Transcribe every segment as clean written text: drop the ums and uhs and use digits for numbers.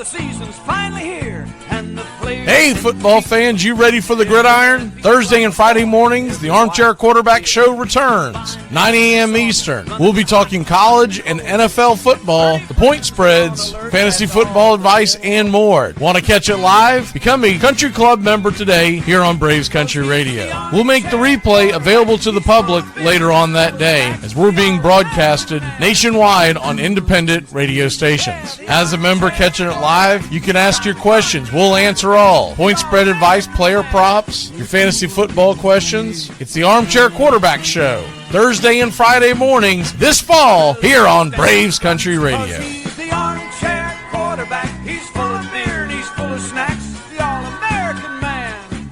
the season's finally here, and the players... Hey, football fans, you ready for the gridiron? Thursday and Friday mornings, the Armchair Quarterback Show returns, 9 a.m. Eastern. We'll be talking college and NFL football, the point spreads, fantasy football advice, and more. Want to catch it live? Become a Country Club member today here on Braves Country Radio. We'll make the replay available to the public later on that day as we're being broadcasted nationwide on independent radio stations. As a member catching it live, you can ask your questions. We'll answer all. Point spread advice, player props, your fantasy football questions. It's the Armchair Quarterback Show, Thursday and Friday mornings this fall here on Braves Country Radio. He's the armchair quarterback. He's full of beer and he's full of snacks. The all-American man.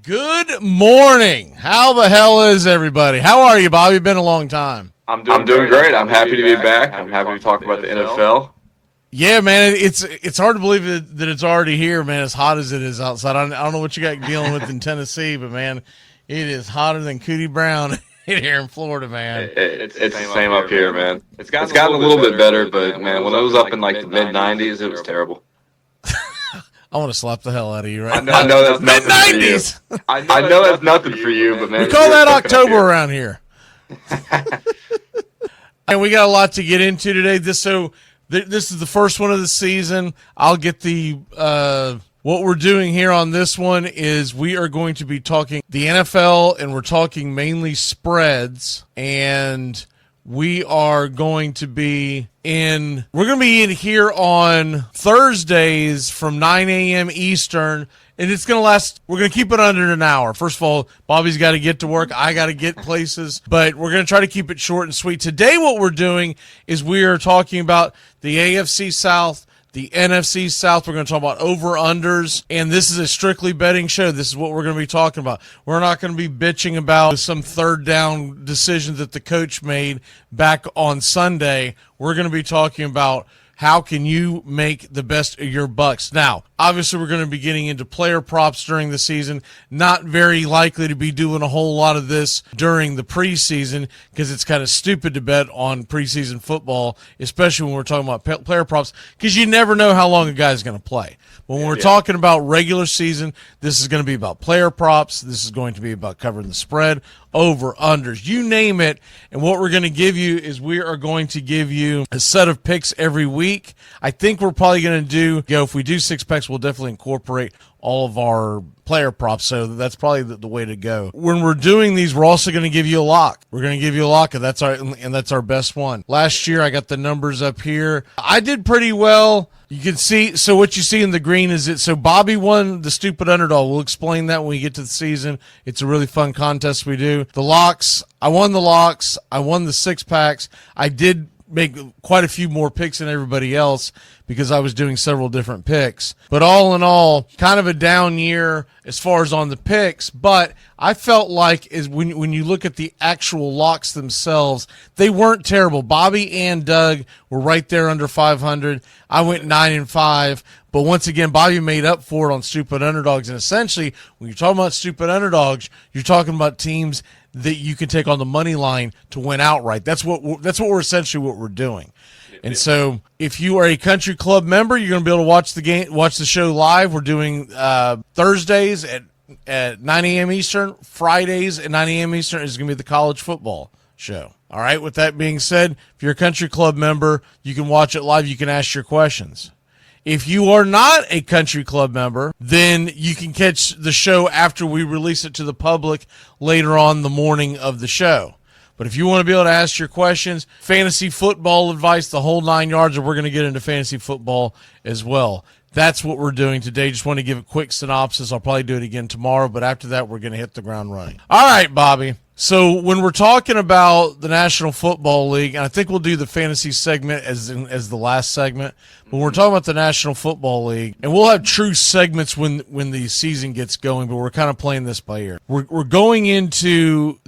Good morning. How the hell is everybody? How are you, Bobby? Been a long time. I'm doing great. I'm happy to be back. I'm happy to talk about the NFL. Yeah, man, it's hard to believe that it's already here, man, as hot as it is outside. I don't know what you got dealing with in Tennessee, but, man, it is hotter than Cootie Brown here in Florida, man. It's the same up here, man. It's gotten a little bit better, but, man, when it was up in, like, the mid-90s, it was terrible. I want to slap the hell out of you, right? I know that's nothing mid-90s. for you. I know that's nothing for you, but, man. We call that October around here. And we got a lot to get into today. This is the first one of the season. I'll get the what we're doing here on this one is we are going to be talking the NFL, and we're talking mainly spreads, and we are going to be in here on Thursdays from 9 a.m. Eastern. And it's going to last, we're going to keep it under an hour. First of all, Bobby's got to get to work. I got to get places. But we're going to try to keep it short and sweet. Today what we're doing is we are talking about the AFC South, the NFC South. We're going to talk about over-unders. And this is a strictly betting show. This is what we're going to be talking about. We're not going to be bitching about some third down decision that the coach made back on Sunday. We're going to be talking about how can you make the best of your bucks? Now, obviously, we're going to be getting into player props during the season. Not very likely to be doing a whole lot of this during the preseason because it's kind of stupid to bet on preseason football, especially when we're talking about player props, because you never know how long a guy's going to play. When we're talking about regular season, this is going to be about player props. This is going to be about covering the spread, over, unders, you name it. And what we're going to give you is we are going to give you a set of picks every week. I think we're probably going to if we do 6 picks, we'll definitely incorporate all of our player props. So that's probably the way to go. When we're doing these, we're also going to give you a lock. We're going to give you a lock, and that's our best one. Last year, I got the numbers up here. I did pretty well. You can see, so what you see in the green is so Bobby won the stupid underdog. We'll explain that when we get to the season. It's a really fun contest we do. The locks, I won the locks. I won the 6-packs. I did make quite a few more picks than everybody else because I was doing several different picks. But all in all, kind of a down year as far as on the picks. But I felt like when you look at the actual locks themselves, they weren't terrible. Bobby and Doug were right there under 500. I went 9-5. But once again, Bobby made up for it on stupid underdogs. And essentially, when you're talking about stupid underdogs, you're talking about teams that you can take on the money line to win outright. That's what we're essentially what we're doing. And so if you are a country club member, you're going to be able to watch the show live. We're doing Thursdays at 9 a.m. Eastern. Fridays at 9 a.m. Eastern is going to be the college football show. All right. With that being said, if you're a country club member, you can watch it live. You can ask your questions. If you are not a country club member, then you can catch the show after we release it to the public later on the morning of the show. But if you want to be able to ask your questions, fantasy football advice, the whole 9 yards, and we're going to get into fantasy football as well. That's what we're doing today. Just want to give a quick synopsis. I'll probably do it again tomorrow, but after that, we're going to hit the ground running. All right, Bobby. So when we're talking about the National Football League, and I think we'll do the fantasy segment as the last segment, but we're talking about the National Football League, and we'll have true segments when the season gets going, but we're kind of playing this by ear. We're going into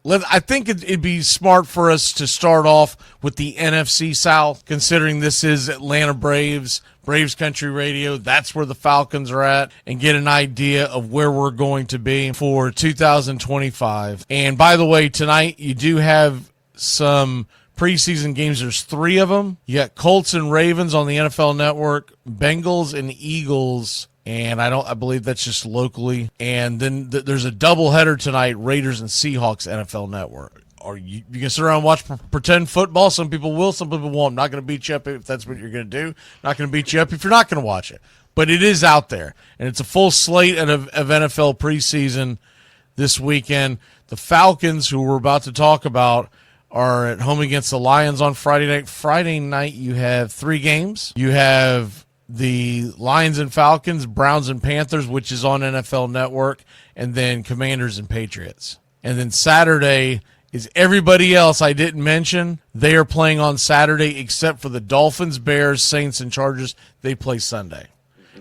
I think it'd be smart for us to start off with the NFC South, considering this is Atlanta Braves Country Radio. That's where the Falcons are at, and get an idea of where we're going to be for 2025. And by the way, tonight you do have some preseason games. There's 3 of them. You got Colts and Ravens on the NFL Network, Bengals and Eagles, and I believe that's just locally. And then there's a doubleheader tonight, Raiders and Seahawks NFL Network. Or you can sit around and watch pretend football. Some people will, some people won't. I'm not going to beat you up if that's what you're going to do. Not going to beat you up if you're not going to watch it. But it is out there, and it's a full slate of NFL preseason this weekend. The Falcons, who we're about to talk about, are at home against the Lions on Friday night. Friday night, you have 3 games. You have the Lions and Falcons, Browns and Panthers, which is on NFL Network, and then Commanders and Patriots. And then Saturday is everybody else I didn't mention. They are playing on Saturday except for the Dolphins, Bears, Saints, and Chargers. They play Sunday.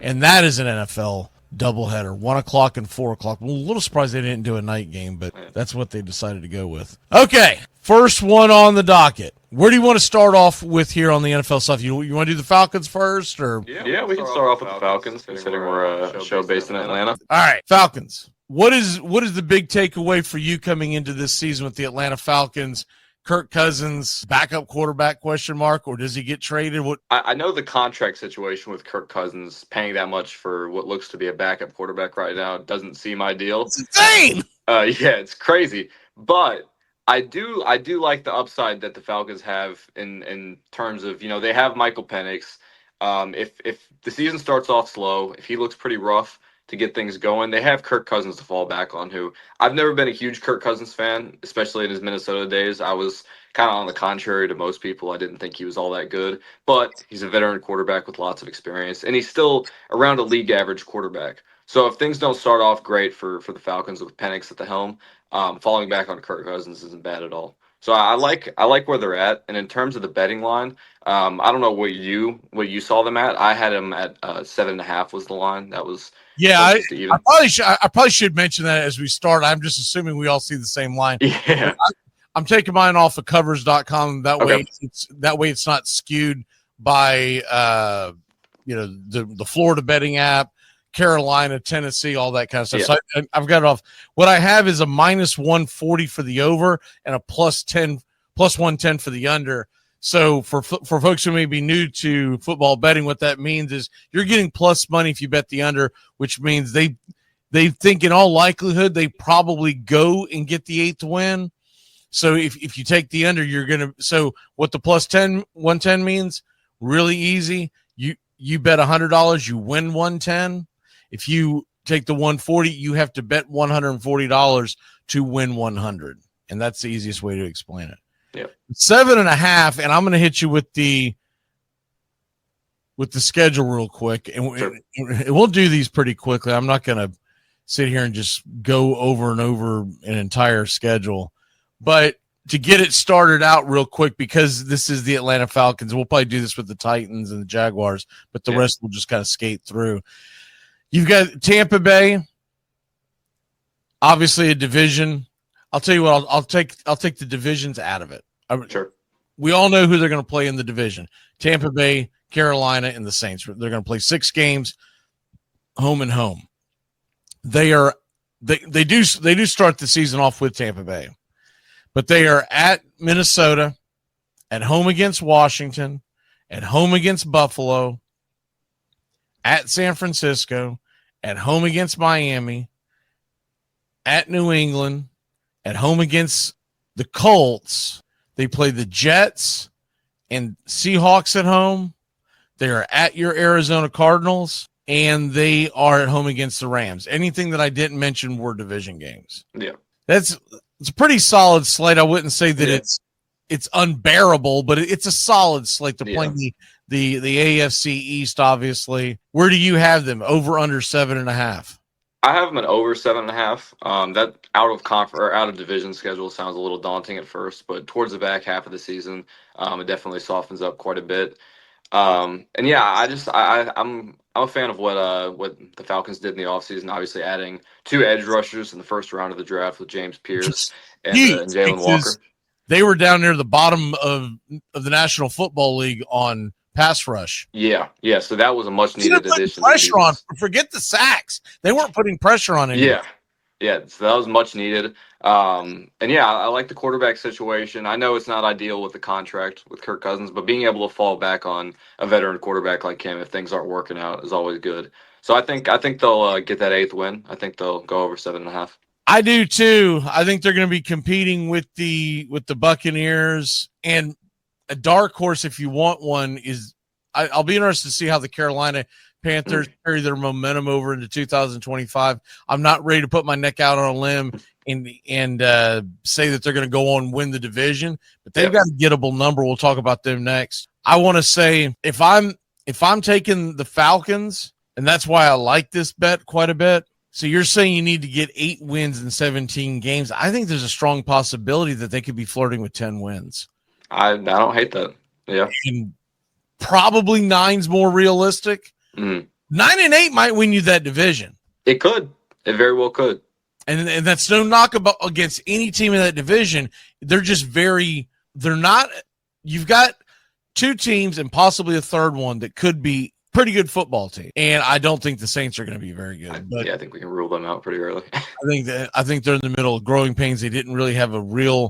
And that is an NFL doubleheader, 1 o'clock and 4 o'clock. I'm a little surprised they didn't do a night game, but that's what they decided to go with. Okay, first one on the docket. Where do you want to start off with here on the NFL stuff? You want to do the Falcons first? Or Yeah, we can start off with the Falcons, considering we're a show based in Atlanta. All right, Falcons. What is the big takeaway for you coming into this season with the Atlanta Falcons? Kirk Cousins, backup quarterback, question mark, or does he get traded? I know the contract situation with Kirk Cousins paying that much for what looks to be a backup quarterback right now doesn't seem ideal. It's insane. Yeah, it's crazy. But I do like the upside that the Falcons have in terms of, they have Michael Penix. If the season starts off slow, if he looks pretty rough to get things going, they have Kirk Cousins to fall back on, who I've never been a huge Kirk Cousins fan, especially in his Minnesota days. I was kind of on the contrary to most people. I didn't think he was all that good, but he's a veteran quarterback with lots of experience, and he's still around a league average quarterback. So if things don't start off great for the Falcons with Penix at the helm, falling back on Kirk Cousins isn't bad at all. So I like where they're at. And in terms of the betting line, I don't know what you saw them at. I had them at 7.5 was the line. That was I probably should mention that as we start. I'm just assuming we all see the same line. Yeah. I'm taking mine off of covers.com. That way it's not skewed by the Florida betting app, Carolina, Tennessee, all that kind of stuff. Yeah. So I've got it off. What I have is a minus 140 for the over and a plus 110 for the under. So for folks who may be new to football betting, what that means is you're getting plus money if you bet the under, which means they think in all likelihood they probably go and get the 8th win. So if you take the under, you're going to – so what the plus 110 means, really easy. You bet $100, you win 110. If you take the 140, you have to bet $140 to win 100. And that's the easiest way to explain it. Yeah. 7.5, and I'm going to hit you with the schedule real quick. And Sure. We'll do these pretty quickly. I'm not going to sit here and just go over and over an entire schedule. But to get it started out real quick, because this is the Atlanta Falcons, we'll probably do this with the Titans and the Jaguars, but the rest will just kind of skate through. You've got Tampa Bay, obviously a division. I'll tell you what, I'll take the divisions out of it. Sure. We all know who they're going to play in the division: Tampa Bay, Carolina, and the Saints. They're going to play 6 games, home and home. They do start the season off with Tampa Bay, but they are at Minnesota, at home against Washington, at home against Buffalo, at San Francisco, at home against Miami, at New England, at home against the Colts. They play the Jets and Seahawks at home. They are at your Arizona Cardinals, and they are at home against the Rams. Anything that I didn't mention were division games. Yeah. It's a pretty solid slate. I wouldn't say that it's unbearable, but it's a solid slate to play the AFC East, obviously. Where do you have them? Over, under 7.5? I have them at over 7.5. That out of division schedule sounds a little daunting at first, but towards the back half of the season, it definitely softens up quite a bit. And yeah, I'm a fan of what the Falcons did in the offseason, obviously adding 2 edge rushers in the first round of the draft with James Pierce and Jalen Walker. They were down near the bottom of the National Football League on pass rush. Yeah. So that was a much needed addition. Pressure on. Forget the sacks. They weren't putting pressure on anyone. Yeah. Yeah, so that was much needed. And yeah, I like the quarterback situation. I know it's not ideal with the contract with Kirk Cousins, but being able to fall back on a veteran quarterback like him if things aren't working out is always good. So I think they'll get that 8th win. I think they'll go over 7.5. I do too. I think they're going to be competing with the Buccaneers, and a dark horse, if you want one, is I'll be interested to see how the Carolina Panthers carry their momentum over into 2025. I'm not ready to put my neck out on a limb and say that they're going to go on and win the division, but they've got a gettable number. We'll talk about them next. I want to say if I'm taking the Falcons, and that's why I like this bet quite a bit. So you're saying you need to get 8 wins in 17 games. I think there's a strong possibility that they could be flirting with 10 wins. I don't hate that. Yeah. And probably 9's more realistic. 9 and 8 might win you that division. It could. It very well could. And that's no knock against any team in that division. They're just they're not. You've got 2 teams and possibly a third one that could be pretty good football team. And I don't think the Saints are going to be very good. But I think we can rule them out pretty early. I think they're in the middle of growing pains. They didn't really have they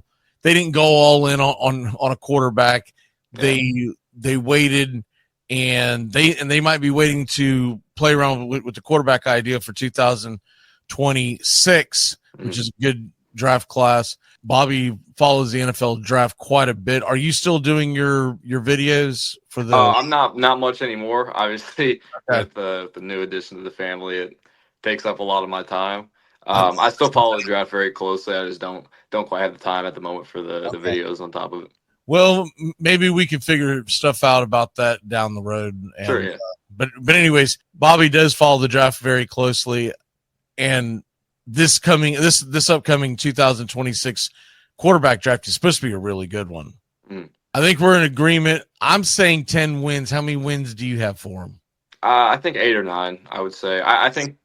didn't go all in on a quarterback. Yeah. They waited, and they might be waiting to play around with the quarterback idea for 2026, which is a good draft class. Bobby follows the NFL draft quite a bit. Are you still doing your videos for the? I'm not much anymore. Obviously, with the new addition to the family, it takes up a lot of my time. I still follow the draft very closely. I just don't quite have the time at the moment for the videos on top of it. Well, maybe we can figure stuff out about that down the road. And, sure, yeah. But anyways, Bobby does follow the draft very closely, and this upcoming 2026 quarterback draft is supposed to be a really good one. I think we're in agreement. I'm saying 10 wins. How many wins do you have for them? I think 8 or 9. I would say. I think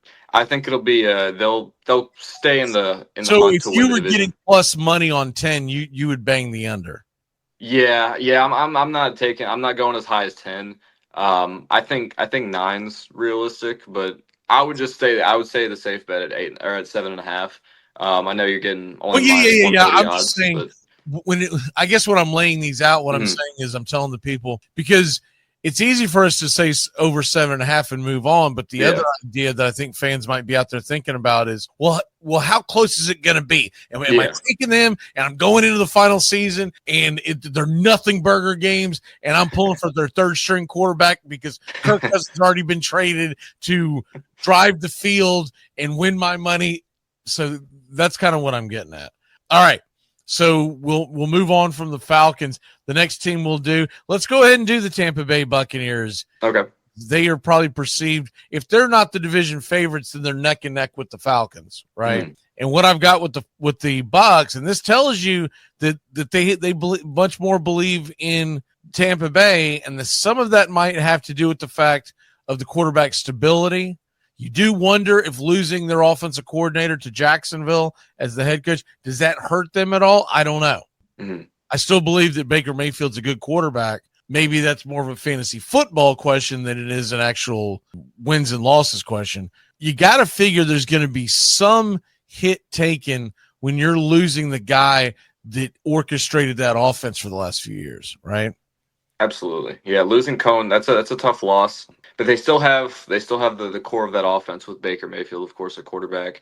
it'll be they'll stay in the. So if you were getting plus money on 10, you would bang the under. Yeah. I'm not going as high as 10. I think 9's realistic, but I would say the safe bet at 8 or at 7.5. I know you're getting only. Yeah. I'm just saying I guess when I'm laying these out, what I'm saying is I'm telling the people, because it's easy for us to say over 7.5 and move on. But the other idea that I think fans might be out there thinking about is, well, how close is it going to be? Am I taking them and I'm going into the final season and they're nothing burger games and I'm pulling for their third string quarterback because Kirk has already been traded to drive the field and win my money. So that's kind of what I'm getting at. All right. So we'll move on from the Falcons. The next team we'll do, let's go ahead and do the Tampa Bay Buccaneers. Okay. They are probably perceived, if they're not the division favorites, then they're neck and neck with the Falcons, right? And what I've got with the Bucs, and this tells you that they much more believe in Tampa Bay, and some of that might have to do with the fact of the quarterback stability. You do wonder if losing their offensive coordinator to Jacksonville as the head coach, does that hurt them at all? I don't know. I still believe that Baker Mayfield's a good quarterback. Maybe that's more of a fantasy football question than it is an actual wins and losses question. You got to figure there's going to be some hit taken when you're losing the guy that orchestrated that offense for the last few years, right? Absolutely. Yeah, losing Cohen, that's a tough loss. But they still have the core of that offense with Baker Mayfield, of course, at quarterback.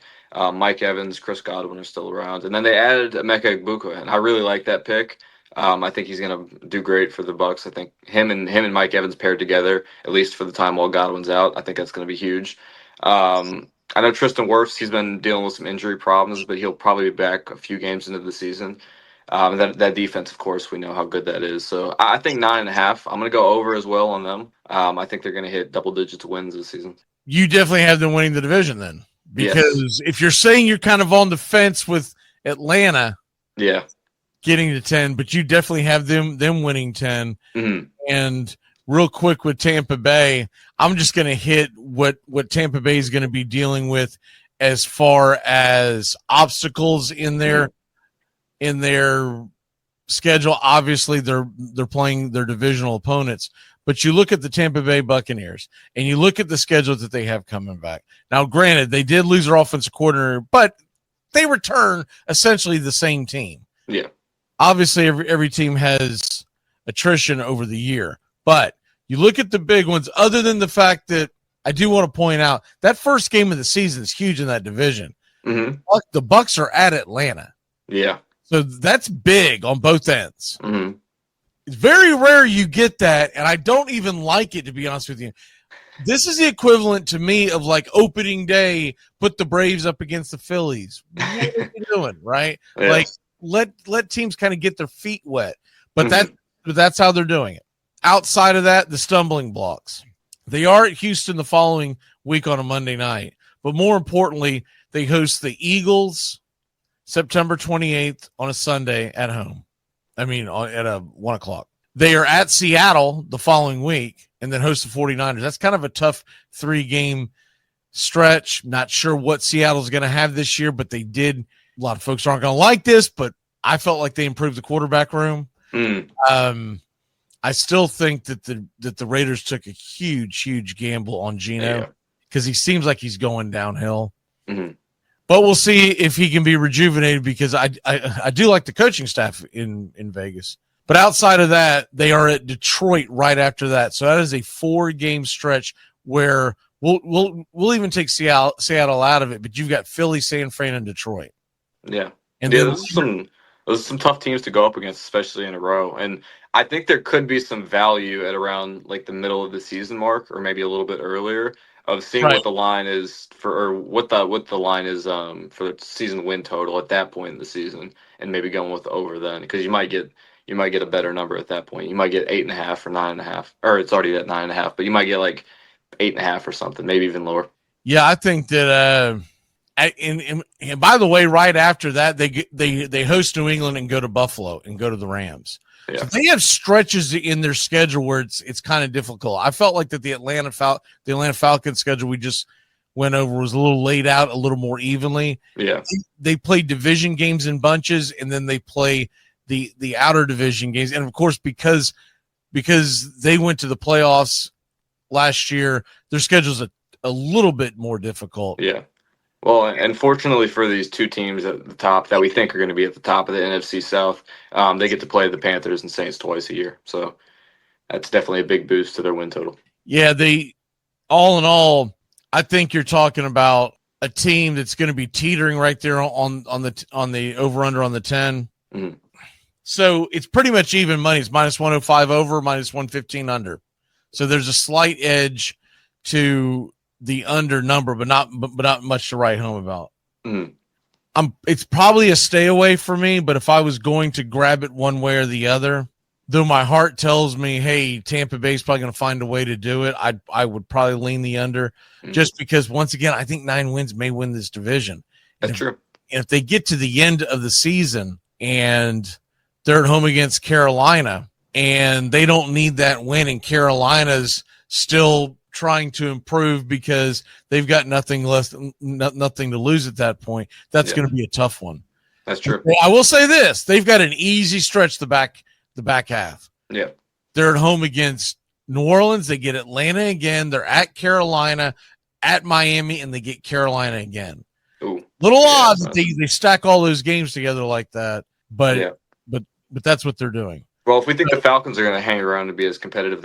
Mike Evans, Chris Godwin are still around. And then they added Emeka Egbuka, and I really like that pick. I think he's going to do great for the Bucs. I think him and Mike Evans paired together, at least for the time while Godwin's out, I think that's going to be huge. I know Tristan Wirfs, he's been dealing with some injury problems, but he'll probably be back a few games into the season. That defense, of course, we know how good that is. So I think 9.5. I'm going to go over as well on them. I think they're going to hit double digits wins this season. You definitely have them winning the division then, because if you're saying you're kind of on the fence with Atlanta, getting to 10, but you definitely have them winning 10. And real quick with Tampa Bay, I'm just going to hit what Tampa Bay is going to be dealing with as far as obstacles in their schedule. Obviously, they're playing their divisional opponents, but you look at the Tampa Bay Buccaneers and you look at the schedule that they have coming back. Now, granted, they did lose their offensive coordinator, but they return essentially the same team. Yeah. Obviously, every team has attrition over the year, but you look at the big ones. Other than the fact that I do want to point out that first game of the season is huge in that division. Mm-hmm. The Bucks are at Atlanta, Yeah. so that's big on both ends. Mm-hmm. It's very rare you get that, and I don't even like it, to be honest with you. This is the equivalent to me of like opening day, put the Braves up against the Phillies. What are you doing, right? Yes. Like let teams kind of get their feet wet. But that's how they're doing it. Outside of that, the stumbling blocks. They are at Houston the following week on a Monday night. But more importantly, they host the Eagles September 28th on a Sunday at home. I mean, at 1 o'clock. They are at Seattle the following week and then host the 49ers. That's kind of a tough 3-game stretch. Not sure what Seattle's going to have this year, but they did. A lot of folks aren't going to like this, but I felt like they improved the quarterback room. I still think that the Raiders took a huge gamble on Geno because he seems like he's going downhill. Mm-hmm. But we'll see if he can be rejuvenated because I do like the coaching staff in Vegas. But outside of that, they are at Detroit right after that. So that is a 4-game stretch where we'll even take Seattle out of it. But you've got Philly, San Fran, and Detroit. Yeah, and those are some tough teams to go up against, especially in a row. And I think there could be some value at around like the middle of the season mark, or maybe a little bit earlier, of seeing what the line is or what the line is for the season win total at that point in the season, and maybe going with the over then, because you might get a better number at that point. You might get 8.5 or 9.5, or it's already at 9.5, but you might get like 8.5 or something, maybe even lower. Yeah, I think that. And by the way, right after that, they host New England and go to Buffalo and go to the Rams. Yeah. So they have stretches in their schedule where it's kind of difficult. I felt like that the Atlanta Falcons schedule we just went over was a little laid out a little more evenly. Yeah, they play division games in bunches, and then they play the outer division games. And of course, because they went to the playoffs last year, their schedule's a little bit more difficult. Yeah. Well, and fortunately for these two teams at the top that we think are going to be at the top of the NFC South, they get to play the Panthers and Saints twice a year. So that's definitely a big boost to their win total. Yeah, all in all, I think you're talking about a team that's going to be teetering right there on the over-under on the 10. Mm-hmm. So it's pretty much even money. It's minus 105 over, minus 115 under. So there's a slight edge to the under number, but not much to write home about. Mm-hmm. It's probably a stay away for me, but if I was going to grab it one way or the other, though my heart tells me, hey, Tampa Bay's probably going to find a way to do it, I would probably lean the under, just because, once again, I think 9 wins may win this division. That's true. And if they get to the end of the season and they're at home against Carolina and they don't need that win, and Carolina's still trying to improve because they've got nothing to lose at that point, that's going to be a tough one. That's true. I will say this: they've got an easy stretch the back half. Yeah, they're at home against New Orleans. They get Atlanta again. They're at Carolina, at Miami, and they get Carolina again. Ooh. Little odd that they stack all those games together like that, but that's what they're doing. Well, if we think the Falcons are going to hang around to be as competitive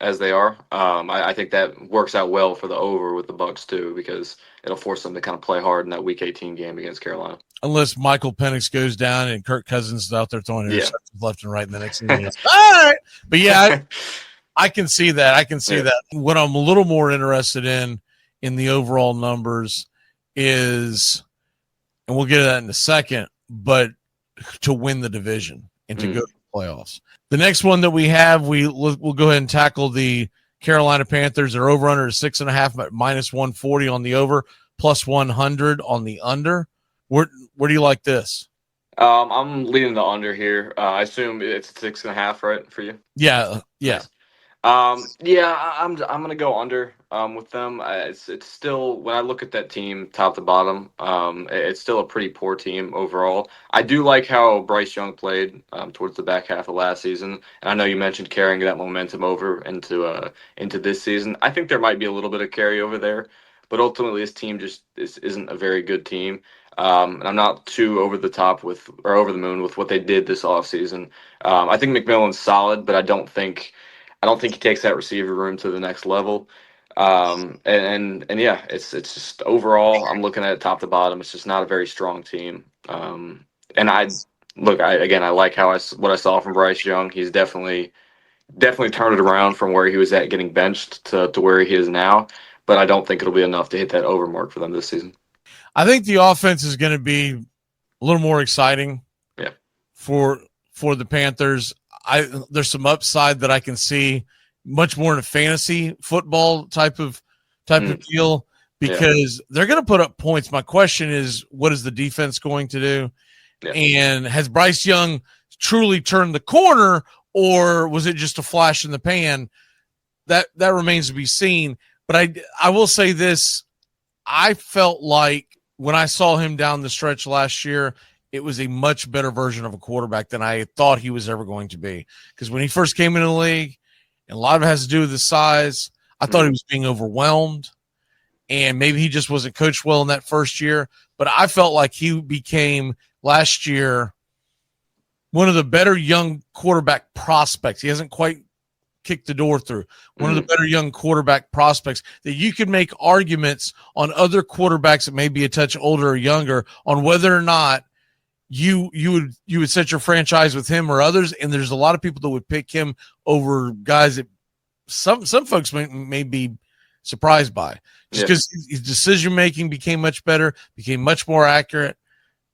as they are, I think that works out well for the over with the Bucks too, because it'll force them to kind of play hard in that Week 18 game against Carolina. Unless Michael Penix goes down and Kirk Cousins is out there throwing interceptions left and right in the next minute. All right, but yeah, I can see that. That. What I'm a little more interested in the overall numbers is, and we'll get to that in a second, but to win the division and to go to the playoffs. The next one that we have, we'll go ahead and tackle the Carolina Panthers. They're over under 6.5, minus 140 on the over, plus 100 on the under. Where do you like this? I'm leaning the under here. I assume it's 6.5, right, for you? Yeah. I'm gonna go under with them. It's still, when I look at that team top to bottom, it's still a pretty poor team overall. I do like how Bryce Young played towards the back half of last season, and I know you mentioned carrying that momentum over into this season. I think there might be a little bit of carryover there, but ultimately this team just isn't a very good team. And I'm not too over the moon with what they did this offseason. I think McMillan's solid, but I don't think he takes that receiver room to the next level. And yeah, it's just overall, I'm looking at it top to bottom. It's just not a very strong team. And I like what I saw from Bryce Young. He's definitely turned it around from where he was at getting benched to where he is now. But I don't think it'll be enough to hit that over mark for them this season. I think the offense is going to be a little more exciting. Yeah. For the Panthers. There's some upside that I can see much more in a fantasy football type of deal, because they're going to put up points. My question is, what is the defense going to do? Yeah. And has Bryce Young truly turned the corner, or was it just a flash in the pan? That remains to be seen. But I will say this. I felt like when I saw him down the stretch last year, it was a much better version of a quarterback than I thought he was ever going to be. Because when he first came into the league, and a lot of it has to do with his size, I thought he was being overwhelmed, and maybe he just wasn't coached well in that first year. But I felt like he became last year one of the better young quarterback prospects. He hasn't quite kicked the door through. One of the better young quarterback prospects that you could make arguments on other quarterbacks that may be a touch older or younger on whether or not you would set your franchise with him or others. And there's a lot of people that would pick him over guys that some folks may be surprised by, just because his decision making became much better, became much more accurate.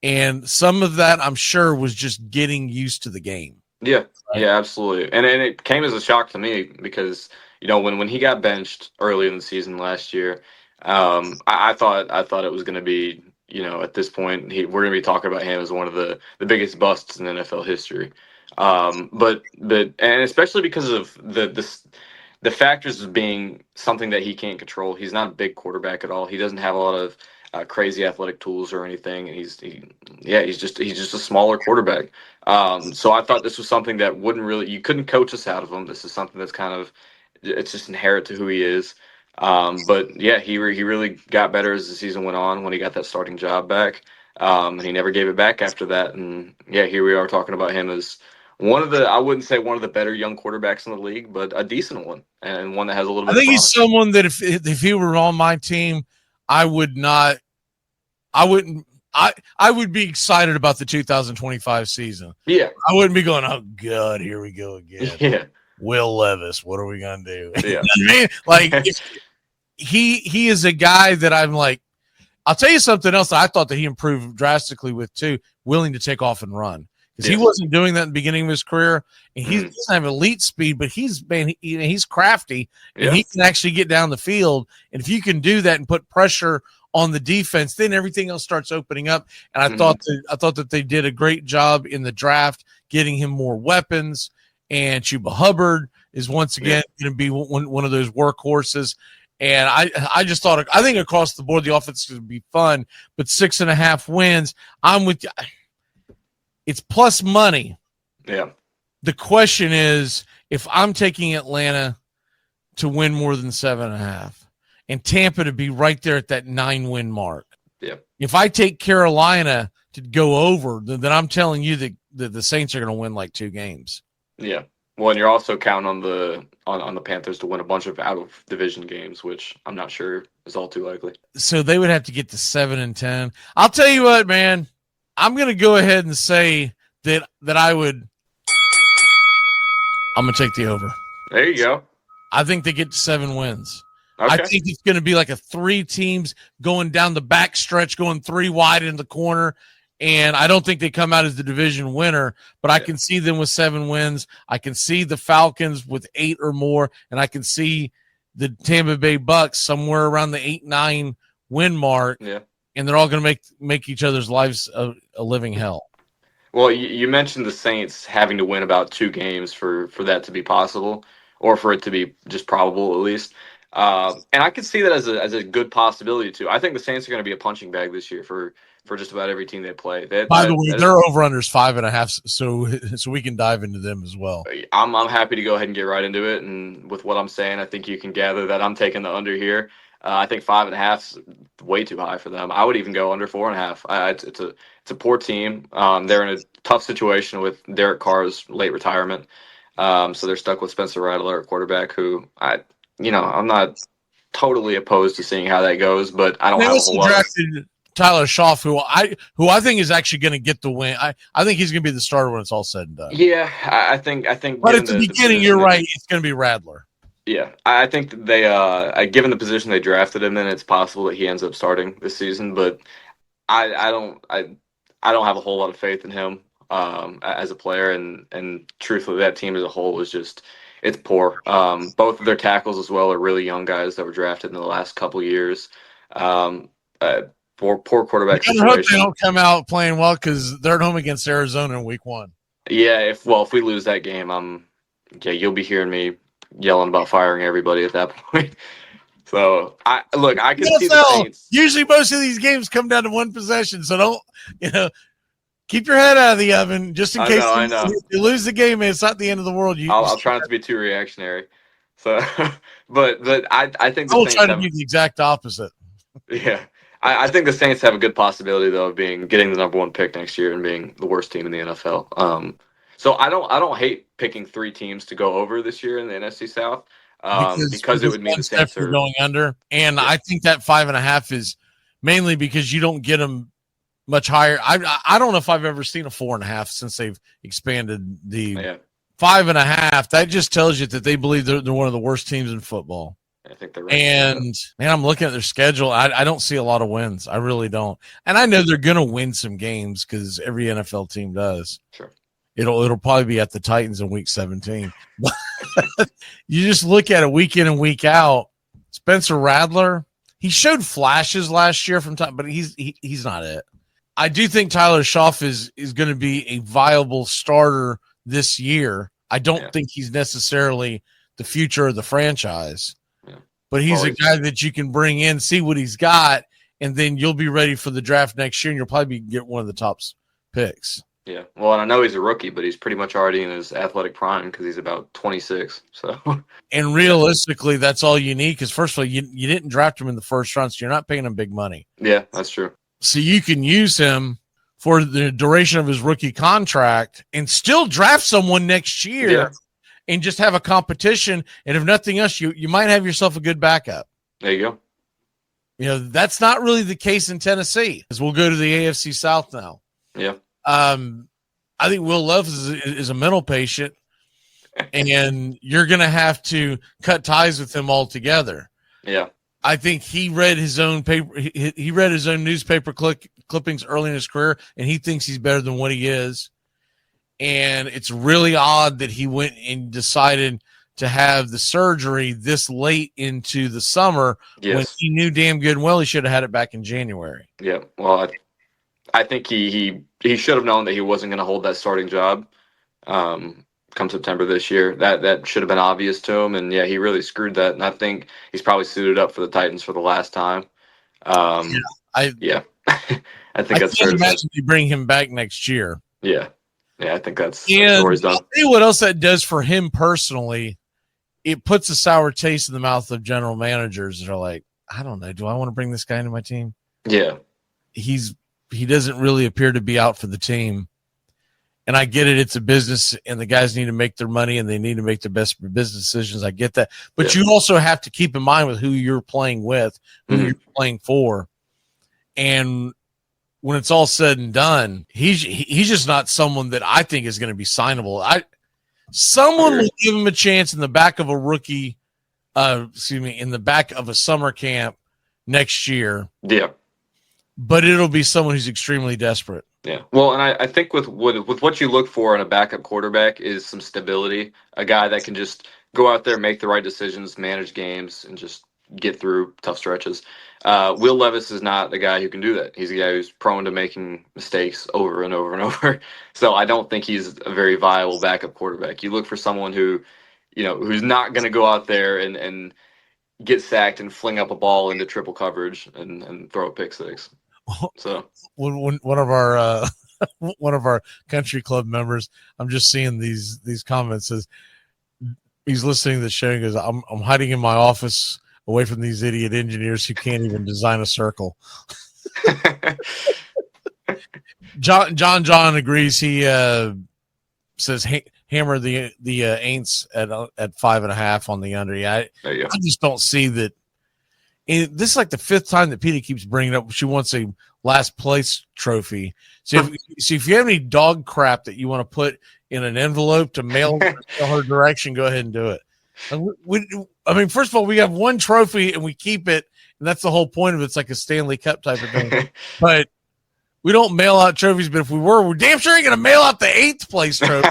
And some of that, I'm sure, was just getting used to the game. Yeah, right? Yeah, absolutely. And it came as a shock to me because, when he got benched early in the season last year, I thought it was going to be, at this point, we're going to be talking about him as one of the biggest busts in NFL history. But and especially because of the factors of being something that he can't control. He's not a big quarterback at all. He doesn't have a lot of crazy athletic tools or anything. And he's just a smaller quarterback. So I thought this was something that you couldn't coach us out of him. This is something that's it's just inherent to who he is. But yeah, he really got better as the season went on when he got that starting job back. And he never gave it back after that. And yeah, here we are talking about him as I wouldn't say one of the better young quarterbacks in the league, but a decent one, and one that has a little bit I think of he's someone that if he were on my team, I would be excited about the 2025 season. Yeah. I wouldn't be going, oh God, here we go again. Yeah. Will Levis, what are we gonna do? Yeah. I mean, like he is a guy that I'm like, I'll tell you something else that I thought that he improved drastically with too, willing to take off and run. Because he wasn't doing that in the beginning of his career, and he doesn't have elite speed, but he's crafty, and he can actually get down the field. And if you can do that and put pressure on the defense, then everything else starts opening up. And I thought that they did a great job in the draft, getting him more weapons. And Chuba Hubbard is once again going to be one of those workhorses. And I just thought, I think across the board, the offense is going to be fun. But 6.5 wins, I'm with you. It's plus money. Yeah. The question is, if I'm taking Atlanta to win more than 7.5 and Tampa to be right there at that 9-win mark. Yeah. If I take Carolina to go over, then I'm telling you that the Saints are going to win like 2 games. Yeah. Well, and you're also counting on the Panthers to win a bunch of out of division games, which I'm not sure is all too likely. So they would have to get to 7-10. I'll tell you what, man. I'm going to go ahead and say that I'm going to take the over. There you go. I think they get to 7 wins. Okay. I think it's going to be like a 3 teams going down the back stretch, going 3 wide in the corner. And I don't think they come out as the division winner, but I can see them with 7 wins. I can see the Falcons with 8 or more, and I can see the Tampa Bay Bucks somewhere around the 8-9 win mark. Yeah. And they're all going to make each other's lives a living hell. Well, you mentioned the Saints having to win about 2 games for that to be possible, or for it to be just probable at least. And I could see that as a good possibility too. I think the Saints are going to be a punching bag this year for just about every team they play. By the way, their over-under's 5.5, so we can dive into them as well. I'm happy to go ahead and get right into it. And with what I'm saying, I think you can gather that I'm taking the under here. I think 5.5 is way too high for them. I would even go under 4.5. It's a poor team. They're in a tough situation with Derek Carr's late retirement. So they're stuck with Spencer Rattler, a quarterback who I'm not totally opposed to seeing how that goes, but I don't have a whole lot. Drafted Tyler Schaff, who I think is actually going to get the win. I think he's going to be the starter when it's all said and done. Yeah, I think. But at the beginning, you're right. It's going to be Rattler. Yeah, I think that they, given the position they drafted him in, it's possible that he ends up starting this season. But I don't have a whole lot of faith in him as a player, and truthfully, that team as a whole is just it's poor. Both of their tackles as well are really young guys that were drafted in the last couple years. Poor quarterback situation. I hope they don't come out playing well because they're at home against Arizona in week 1. Yeah, if we lose that game, you'll be hearing me yelling about firing everybody at that point. So I can see the Saints. Usually most of these games come down to one possession, so don't keep your head out of the oven just in case you lose the game and it's not the end of the world. I'll try not to be too reactionary. So but I think I'll try to be the exact opposite. Yeah. I think the Saints have a good possibility though of getting the number 1 pick next year and being the worst team in the NFL. So I don't hate picking 3 teams to go over this year in the NFC South because it would mean the Saints are going under. And I think that 5.5 is mainly because you don't get them much higher. I don't know if I've ever seen a 4.5 since they've expanded the 5.5. That just tells you that they believe they're one of the worst teams in football. I think they're right. And man, I'm looking at their schedule. I don't see a lot of wins. I really don't. And I know they're going to win some games because every NFL team does. Sure. It'll probably be at the Titans in week 17. You just look at it week in and week out. Spencer Rattler, he showed flashes last year from time, but he's not it. I do think Tyler Schaff is going to be a viable starter this year. I don't think he's necessarily the future of the franchise. But he's a guy that you can bring in, see what he's got, and then you'll be ready for the draft next year, and you'll probably get one of the top picks. Yeah. Well, and I know he's a rookie, but he's pretty much already in his athletic prime because he's about 26. So. And realistically, that's all you need because, first of all, you didn't draft him in the first round, so you're not paying him big money. Yeah, that's true. So you can use him for the duration of his rookie contract and still draft someone next year. Yeah. And just have a competition, and if nothing else, you might have yourself a good backup. There you go. That's not really the case in Tennessee, as we'll go to the AFC South now. Yeah. I think Will Levis is a mental patient, and you're going to have to cut ties with him altogether. Yeah. I think he read his own paper. He read his own newspaper clippings early in his career, and he thinks he's better than what he is. And it's really odd that he went and decided to have the surgery this late into the summer when he knew damn good and well he should have had it back in January. Yeah, well, I think he should have known that he wasn't going to hold that starting job come September this year. That should have been obvious to him, and he really screwed that. And I think he's probably suited up for the Titans for the last time. I think that's fair. I can't imagine you bring him back next year. Yeah. Yeah, I think that's where he's done. I'll tell you what else that does for him personally. It puts a sour taste in the mouth of general managers that are like, I don't know, do I want to bring this guy into my team? Yeah. He doesn't really appear to be out for the team. And I get it, it's a business and the guys need to make their money and they need to make the best business decisions. I get that. But you also have to keep in mind with who you're playing with, who you're playing for. And when it's all said and done, he's just not someone that I think is going to be signable. Someone will give him a chance in the back of a rookie, in the back of a summer camp next year. Yeah. But it'll be someone who's extremely desperate. Yeah. Well, and I think with what you look for in a backup quarterback is some stability, a guy that can just go out there, make the right decisions, manage games, and just get through tough stretches. Will Levis is not the guy who can do that. He's a guy who's prone to making mistakes over and over and over. So I don't think he's a very viable backup quarterback. You look for someone who, who's not going to go out there and get sacked and fling up a ball into triple coverage and throw a pick six. So when one of our country club members, I'm just seeing these comments, says he's listening to the show and goes, I'm hiding in my office away from these idiot engineers who can't even design a circle. John agrees. He says hammer the Aints at 5.5 on the under. Yeah, I just don't see that. This is like the fifth time that Peter keeps bringing up she wants a last place trophy. So if you have any dog crap that you want to put in an envelope to mail her direction, go ahead and do it. I mean, first of all, we have one trophy and we keep it, and that's the whole point of it. It's like a Stanley Cup type of thing. But we don't mail out trophies. But if we're damn sure ain't going to mail out the 8th place trophy.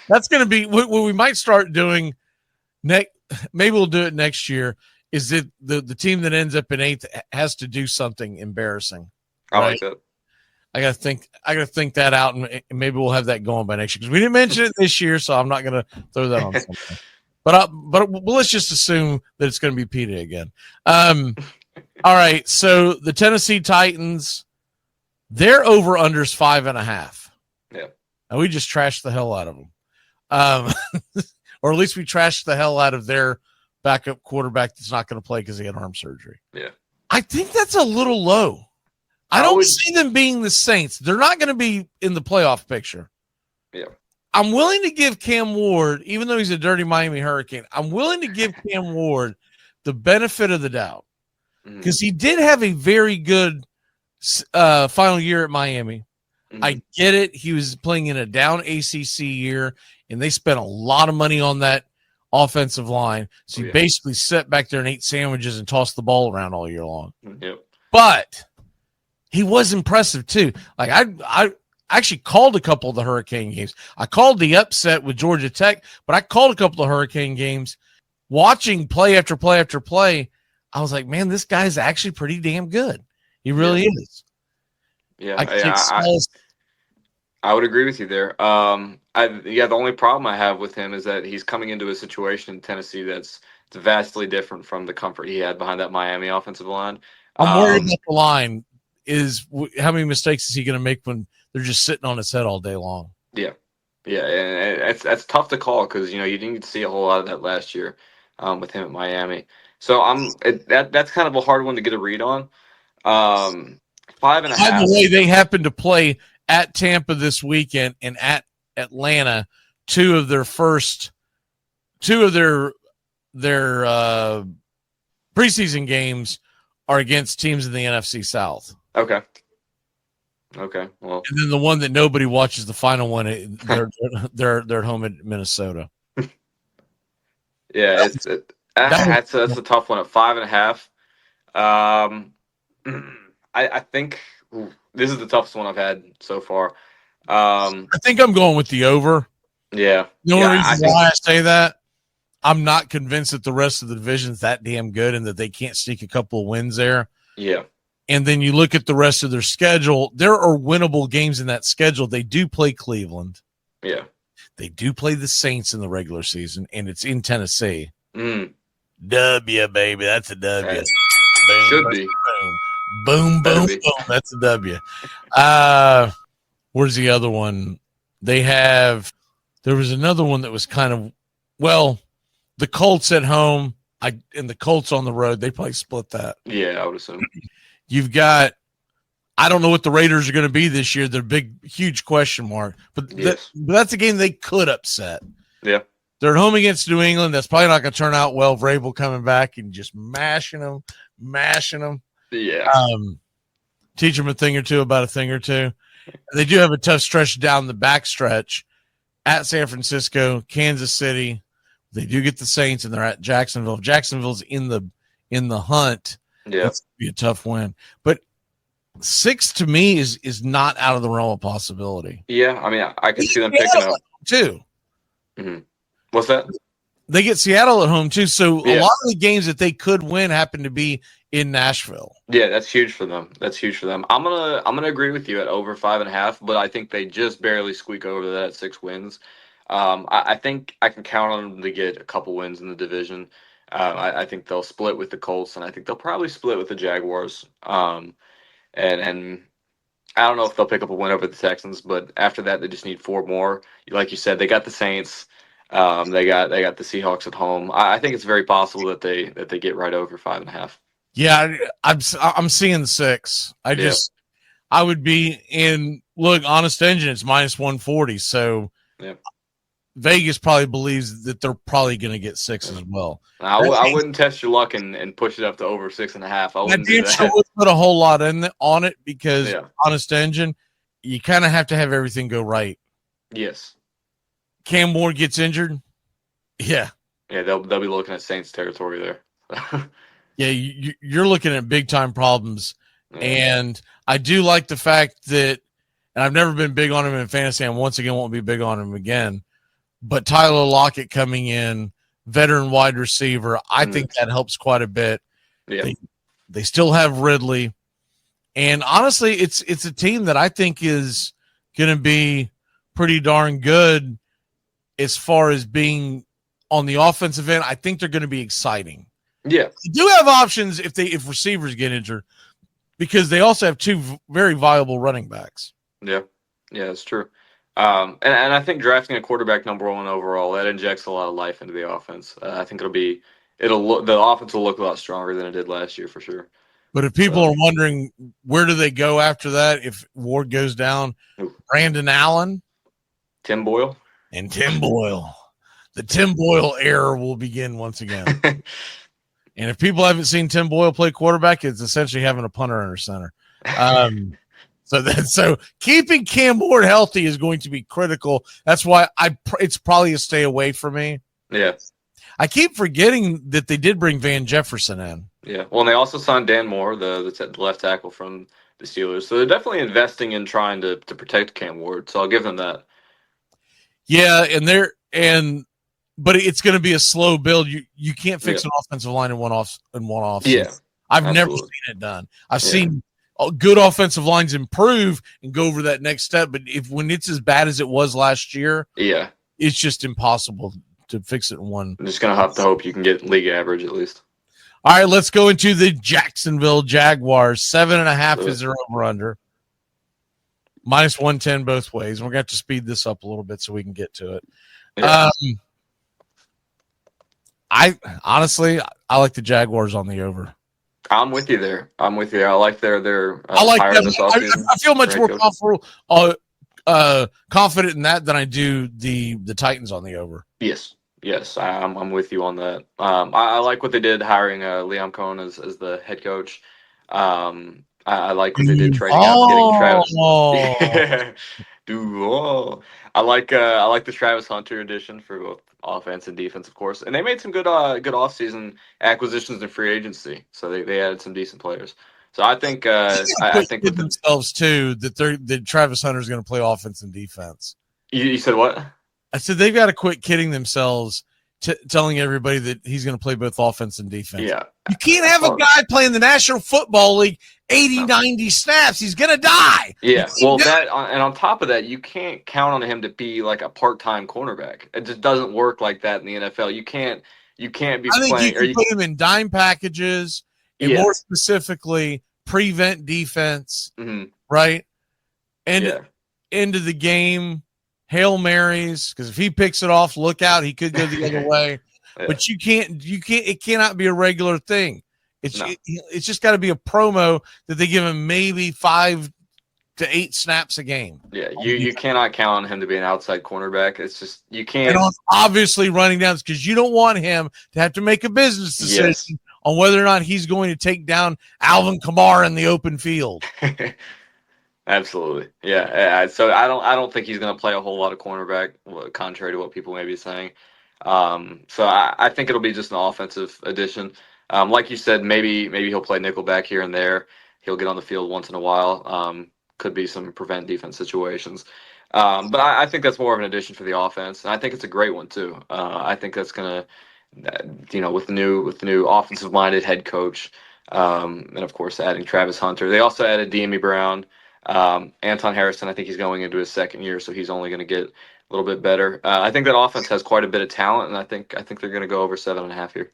That's going to be what we might start doing next. Maybe we'll do it next year. Is that the team that ends up in 8th has to do something embarrassing? Right? I like that. I gotta think that out, and maybe we'll have that going by next year because we didn't mention it this year, so I'm not gonna throw that on something. But let's just assume that it's gonna be Peta again. All right, so the Tennessee Titans, their over unders 5.5. Yeah, and we just trashed the hell out of them, or at least we trashed the hell out of their backup quarterback that's not going to play because he had arm surgery. Yeah, I think that's a little low. I don't see them being the Saints. They're not going to be in the playoff picture. Yeah. I'm willing to give Cam Ward, even though he's a dirty Miami Hurricane, I'm willing to give Cam Ward the benefit of the doubt because he did have a very good final year at Miami. I get it. He was playing in a down ACC year, and they spent a lot of money on that offensive line. So he basically sat back there and ate sandwiches and tossed the ball around all year long. Yep. But he was impressive too. Like I actually called a couple of the Hurricane games. I called the upset with Georgia Tech, but I called a couple of Hurricane games. Watching play after play after play, I was like, man, this guy's actually pretty damn good. He really is. Yeah, I would agree with you there. The only problem I have with him is that he's coming into a situation in Tennessee that's vastly different from the comfort he had behind that Miami offensive line. I'm worried about the line. Is how many mistakes is he going to make when they're just sitting on his head all day long? Yeah, and that's tough to call because you didn't see a whole lot of that last year with him at Miami. So that's kind of a hard one to get a read on. 5.5. By the way, they happen to play at Tampa this weekend and at Atlanta. Two of their preseason games are against teams in the NFC South. Okay. Well, and then the one that nobody watches, the final one, they're at home in Minnesota. Yeah, that's a tough one at 5.5. I think this is the toughest one I've had so far. I think I'm going with the over. Yeah. The only reason why I say that, I'm not convinced that the rest of the division's that damn good and that they can't sneak a couple of wins there. Yeah. And then you look at the rest of their schedule. There are winnable games in that schedule. They do play Cleveland. Yeah. They do play the Saints in the regular season, and it's in Tennessee. W, baby. That's a W. Boom, should be. Boom. That's a W. Where's the other one? There was another one that was kind of, the Colts at home and the Colts on the road. They probably split that. Yeah, I would assume. You've got, I don't know what the Raiders are going to be this year. They're huge question mark. But that's a game they could upset. Yeah. They're at home against New England. That's probably not going to turn out well. Vrabel coming back and just mashing them. Yeah. Teach them a thing or two about a thing or two. They do have a tough stretch down the back stretch at San Francisco, Kansas City. They do get the Saints, and they're at Jacksonville. If Jacksonville's in the hunt, that's going to be a tough win. But 6 to me is not out of the realm of possibility. Yeah, I mean, I can see them picking up too. Mm-hmm. What's that? They get Seattle at home too, so a lot of the games that they could win happen to be in Nashville. Yeah, that's huge for them. I'm gonna agree with you at over 5.5, but I think they just barely squeak over that at 6 wins. I think I can count on them to get a couple wins in the division. I think they'll split with the Colts, and I think they'll probably split with the Jaguars. And I don't know if they'll pick up a win over the Texans, but after that, they just need 4 more. Like you said, they got the Saints. They got the Seahawks at home. I think it's very possible that they get right over 5.5. Yeah, I'm seeing 6. Yeah. I would be in. Look, Honest Engine, it's minus 140. So Yeah. Vegas probably believes that they're probably going to get 6 as well. I wouldn't test your luck and push it up to over 6.5. I wouldn't do that. I would put a whole lot on it because Yeah. Honest Engine, you kind of have to have everything go right. Yes. Cam Ward gets injured. Yeah. Yeah, they'll be looking at Saints territory there. Yeah, you're looking at big time problems. Yeah. And I do like the fact that, and I've never been big on him in fantasy, and once again won't be big on him again, but Tyler Lockett coming in, veteran wide receiver, I think that helps quite a bit. Yeah. They still have Ridley. And honestly, it's a team that I think is going to be pretty darn good as far as being on the offensive end. I think they're going to be exciting. Yeah. They do have options if receivers get injured, because they also have 2 very viable running backs. Yeah. Yeah, that's true. And I think drafting a quarterback number 1 overall, that injects a lot of life into the offense. I think the offense will look a lot stronger than it did last year for sure. But if people are wondering where do they go after that, if Ward goes down, Brandon Allen, Tim Boyle. And Tim Boyle. The Tim Boyle era will begin once again. And if people haven't seen Tim Boyle play quarterback, it's essentially having a punter under center. So keeping Cam Ward healthy is going to be critical. That's why it's probably a stay away for me. Yeah. I keep forgetting that they did bring Van Jefferson in. Yeah. Well, and they also signed Dan Moore, the left tackle from the Steelers. So they're definitely investing in trying to protect Cam Ward. So I'll give them that. Yeah, but it's going to be a slow build. You can't fix an offensive line in one off. Yeah, I've never seen it done. I've seen good offensive lines improve and go over that next step, but when it's as bad as it was last year, it's just impossible to fix it in one. I'm just gonna have to hope you can get league average at least. All right, let's go into the Jacksonville Jaguars. 7.5 is their over under. Minus 110 both ways. We're going to have to speed this up a little bit so we can get to it. Yeah. I like the Jaguars on the over. I'm with you there. I like their I like them. I feel much more confident in that than I do the Titans on the over. Yes, I'm with you on that. I like what they did hiring Liam Cohen as the head coach. I like what they did trading out, getting Travis. I like the Travis Hunter addition for both offense and defense, of course, and they made some good offseason acquisitions in free agency. So they added some decent players. So I think I think with themselves too that Travis Hunter is going to play offense and defense. You said what? I said they've got to quit kidding themselves, telling everybody that he's going to play both offense and defense. Yeah, you can't have a guy playing the National Football League 90 snaps. He's going to die. Yeah, well, and on top of that, you can't count on him to be like a part-time cornerback. It just doesn't work like that in the NFL. You can't be playing. You can put him in dime packages, and more specifically, prevent defense, right? And end of the game, Hail Marys, because if he picks it off, look out, he could go the other way. Yeah. But it cannot be a regular thing. It's just got to be a promo that they give him maybe 5 to 8 snaps a game. Yeah, you cannot count on him to be an outside cornerback. It's just you can't. And obviously running down, because you don't want him to have to make a business decision on whether or not he's going to take down Alvin Kamara in the open field. Absolutely, yeah. So I don't think he's going to play a whole lot of cornerback, contrary to what people may be saying. So I think it'll be just an offensive addition. Like you said, maybe he'll play nickelback here and there. He'll get on the field once in a while. Could be some prevent defense situations. But I think that's more of an addition for the offense, and I think it's a great one too. I think that's gonna, with the new offensive minded head coach, and of course adding Travis Hunter. They also added D'Ami Brown, Anton Harrison. I think he's going into his second year, so he's only going to get a little bit better. I think that offense has quite a bit of talent, and I think they're going to go over 7.5 here.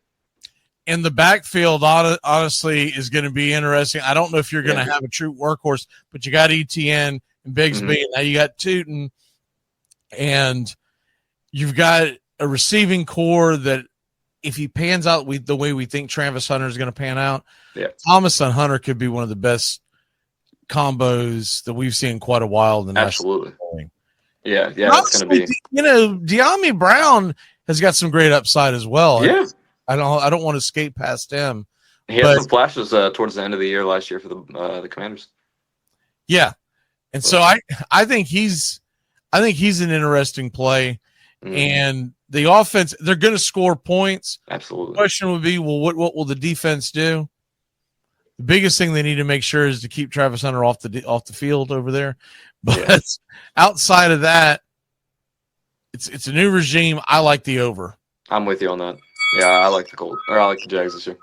And the backfield, honestly, is going to be interesting. I don't know if you're going to have a true workhorse, but you got ETN and Bigsby, and now you got Tootin, and you've got a receiving core that if he pans out the way we think Travis Hunter is going to pan out, Thomas and Hunter could be one of the best combos that we've seen in quite a while. In the Absolutely. Yeah, it's going to be. De'Ami Brown has got some great upside as well. Yeah. I don't want to skate past him. He had some flashes towards the end of the year last year for the Commanders. Yeah, and so I think he's an interesting play, and the offense, they're going to score points. Absolutely. The question would be, well, what will the defense do? The biggest thing they need to make sure is to keep Travis Hunter off the field over there. But outside of that, it's a new regime. I like the over. I'm with you on that. Yeah, I like the Colts, or I like the Jags this year.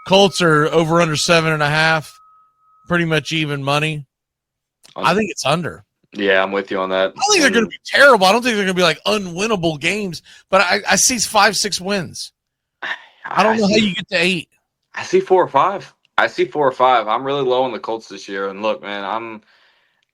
Colts are over under 7.5, pretty much even money. I think it's under. Yeah, I'm with you on that. I don't think they're going to be terrible. I don't think they're going to be like unwinnable games, but I see 5-6 wins. I don't know how you get to 8. I see 4 or 5. I'm really low on the Colts this year. And look, man,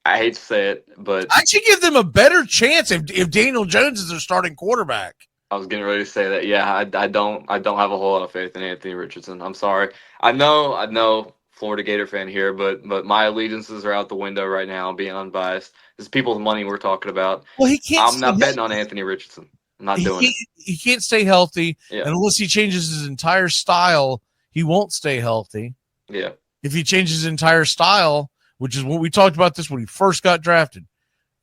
I hate to say it, but I should give them a better chance if Daniel Jones is their starting quarterback. I was getting ready to say that. Yeah, I don't have a whole lot of faith in Anthony Richardson. I'm sorry. I know, Florida Gator fan here, but my allegiances are out the window right now. Being unbiased, this is people's money we're talking about. Well, he can't. I'm not betting on Anthony Richardson. I'm not doing it. He can't stay healthy, and unless he changes his entire style, he won't stay healthy. Yeah. If he changes his entire style, which is what we talked about this when he first got drafted,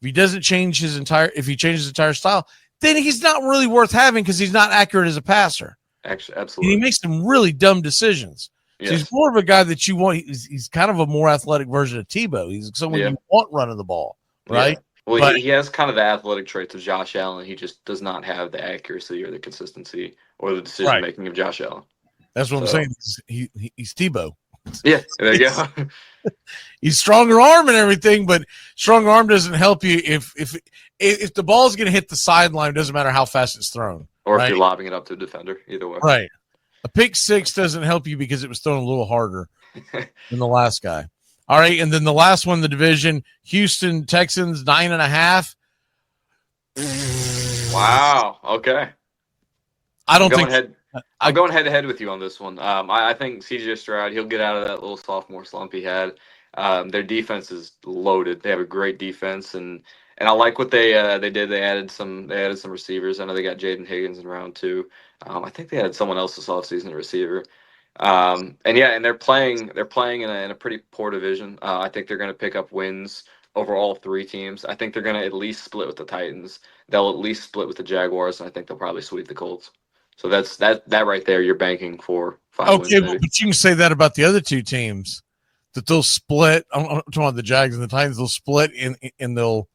if he changes his entire style, then he's not really worth having because he's not accurate as a passer. Actually, and absolutely. he makes some really dumb decisions. Yes. So he's more of a guy that you want. He's kind of a more athletic version of Tebow. He's someone you want running the ball, right? Yeah. Well, he has kind of the athletic traits of Josh Allen. He just does not have the accuracy or the consistency or the decision making of Josh Allen. That's what I'm saying. He's Tebow. Yeah, there you go. He's stronger arm and everything, but stronger arm doesn't help you if the ball's going to hit the sideline. It doesn't matter how fast it's thrown, or if you're lobbing it up to a defender. Either way, right? A pick six doesn't help you because it was thrown a little harder than the last guy. All right, and then the last one, the division, Houston Texans 9.5. Wow. Okay. I'm going head to head with you on this one. I think CJ Stroud, he'll get out of that little sophomore slump he had. Their defense is loaded. They have a great defense, and I like what they did. They added some receivers. I know they got Jaden Higgins in round 2. I think they added someone else this offseason, a receiver. And they're playing in a pretty poor division. I think they're going to pick up wins over all 3 teams. I think they're going to at least split with the Titans. They'll at least split with the Jaguars, and I think they'll probably sweep the Colts. So that's that right there. You're banking for 5 wins. Okay, but you can say that about the other 2 teams, that they'll split. I'm talking about the Jags and the Titans. They'll split and they'll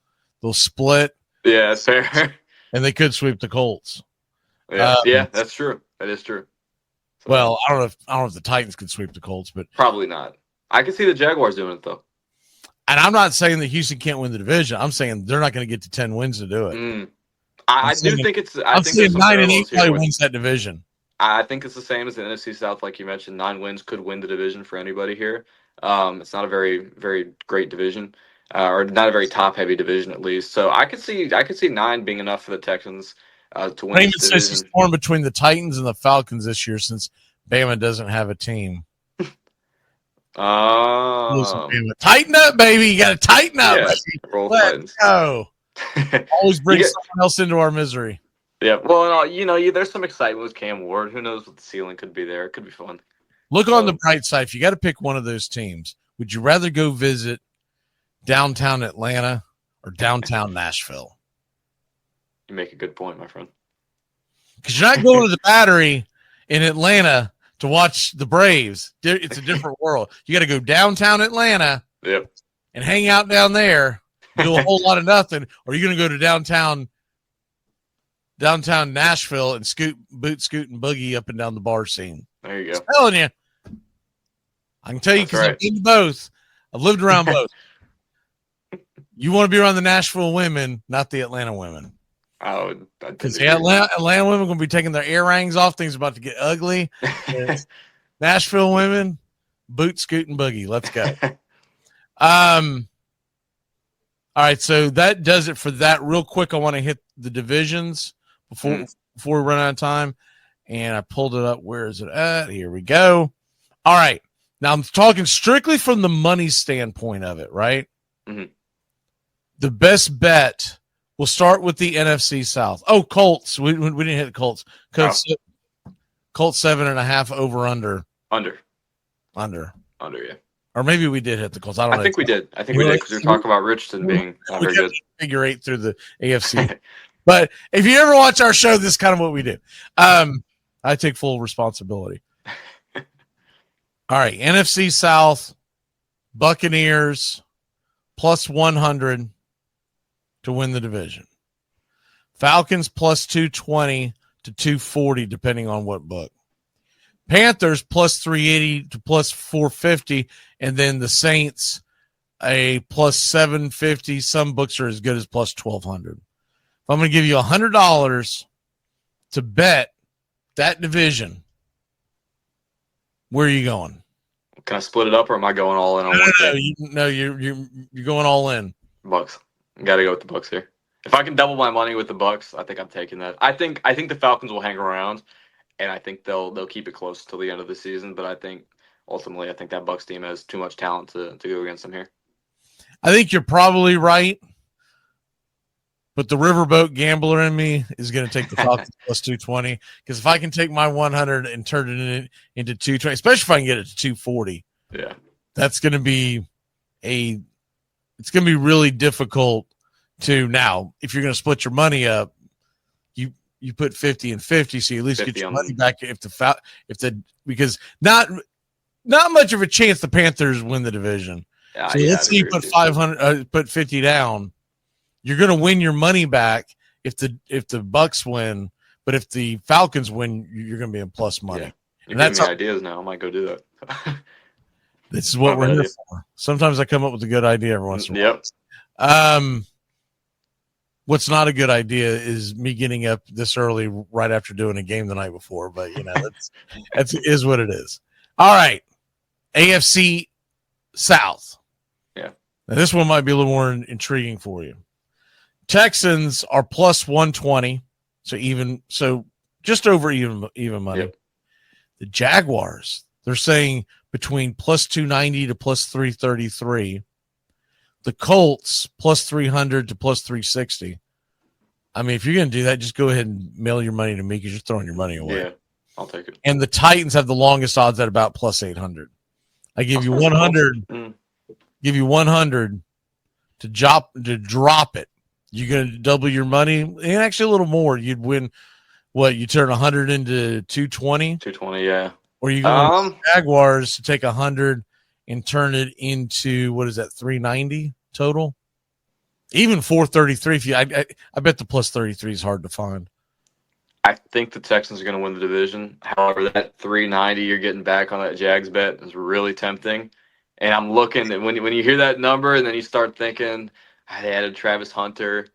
split. Yeah, that's fair. And they could sweep the Colts. Yeah, that's true. That is true. So, well, I don't know if the Titans could sweep the Colts, but probably not. I can see the Jaguars doing it though. And I'm not saying that Houston can't win the division. I'm saying they're not going to get to 10 wins to do it. I do think it's. I'm saying 9-8 probably wins that division. I think it's the same as the NFC South, like you mentioned. 9 wins could win the division for anybody here. It's not a very, very great division, or not a very top-heavy division at least. So I could see 9 being enough for the Texans to win. Raymond says he's torn between the Titans and the Falcons this year since Bama doesn't have a team. Tighten up, baby! You got to tighten up. Yeah, let's go. Always bring someone else into our misery. Yeah, well, there's some excitement with Cam Ward. Who knows what the ceiling could be there? It could be fun. Look on the bright side. If you got to pick one of those teams, would you rather go visit downtown Atlanta or downtown Nashville? You make a good point, my friend. Because you're not going to the Battery in Atlanta to watch the Braves. It's a different world. You got to go downtown Atlanta and hang out down there. Do a whole lot of nothing, or you're going to go to downtown Nashville and scoot and boogie up and down the bar scene. There you go. I'm telling you, I can tell you because I've been to both. I've lived around both. You want to be around the Nashville women, not the Atlanta women. Because the Atlanta women are going to be taking their earrings off. Things are about to get ugly. Nashville women, boot, scoot, and boogie. Let's go. All right, so that does it for that. Real quick, I want to hit the divisions before we run out of time, and I pulled it up. Where is it at? Here we go. All right. Now I'm talking strictly from the money standpoint of it, right? Mm-hmm. The best bet. We'll start with the NFC South. Oh, Colts. We didn't hit the Colts. Colts 7.5 over under. Under, yeah. Or maybe we did hit the Colts. I don't know. I think we did because we were talking about Richardson being very good. Figure 8 through the AFC. But if you ever watch our show, this is kind of what we do. I take full responsibility. All right, NFC South, Buccaneers plus 100 to win the division. Falcons plus 220 to 240, depending on what book. Panthers plus 380 to plus 450, and then the Saints a plus 750. Some books are as good as plus 1,200. If I'm going to give you $100 to bet that division, where are you going? Can I split it up, or am I going all in on one thing? No, you're going all in. Bucks. Got to go with the Bucks here. If I can double my money with the Bucks, I think I'm taking that. I think the Falcons will hang around, and I think they'll keep it close till the end of the season. But I think ultimately, that Bucks team has too much talent to go against them here. I think you're probably right, but the riverboat gambler in me is going to take the Falcons plus 220, because if I can take my 100 and turn it into 220, especially if I can get it to 240, yeah, that's going to be it's going to be really difficult to. Now, if you're going to split your money up, you put 50 and 50, so you at least get your money back because not much of a chance the Panthers win the division. So let's say you put 500, put 50 down. You're going to win your money back if the Bucks win, but if the Falcons win, you're going to be in plus money. Yeah. You're giving me ideas now. I might go do that. This is what we're here for. Sometimes I come up with a good idea every once in a while. What's not a good idea is me getting up this early right after doing a game the night before, but that's is what it is. All right, AFC South. Yeah, now this one might be a little more intriguing for you. Texans are plus 120, so just over even money. Yep. The Jaguars, they're saying between plus 290 to plus 333. The Colts plus 300 to plus 360. I mean, if you're going to do that, just go ahead and mail your money to me, because you're throwing your money away. Yeah, I'll take it. And the Titans have the longest odds at about plus 800. I give you 100. Give you 100 to drop it. You're going to double your money, and actually a little more. You'd win. What, you turn 100 into 220? 220, yeah. Or you go to Jaguars to take 100 and turn it into, what is that, 390 total? Even 433. If you, I bet the plus 33 is hard to find. I think the Texans are going to win the division. However, that 390 you're getting back on that Jags bet is really tempting. And I'm looking at when you hear that number, and then you start thinking, they added Travis Hunter.